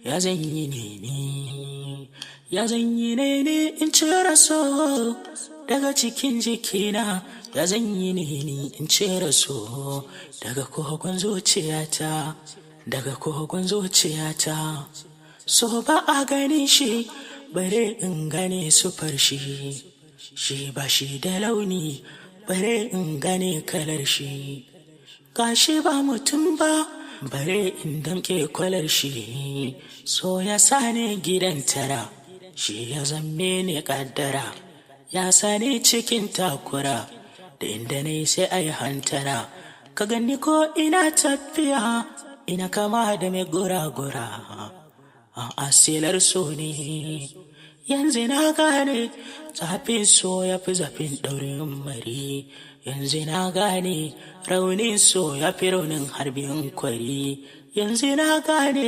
ya zanyi ne ni, ya zanyi ne ni in cire so daga cikin jikina, ya zanyi ne ni in cire so daga kogon zuciyata, daga kogon zuciyata. So ba a gani shi bare in gane sufar shi, shi ba shi da launi bare in gane kalar shi, gashi ba mutum ba bare in damke kwalar shi. So ya sani gidan tara, shi ya zamme ni kaddara, ya sani cikin takura, da inda ne sai ai hantara. Ka gani ko ina tafiya ina kama da mai gura-gura, a asilar so ne yanzu na gane, zafin so ya fi zafin ɗaurin mari. Yanzu na gane raunin so ya fi raunin harbin kwari. Yanzu na gane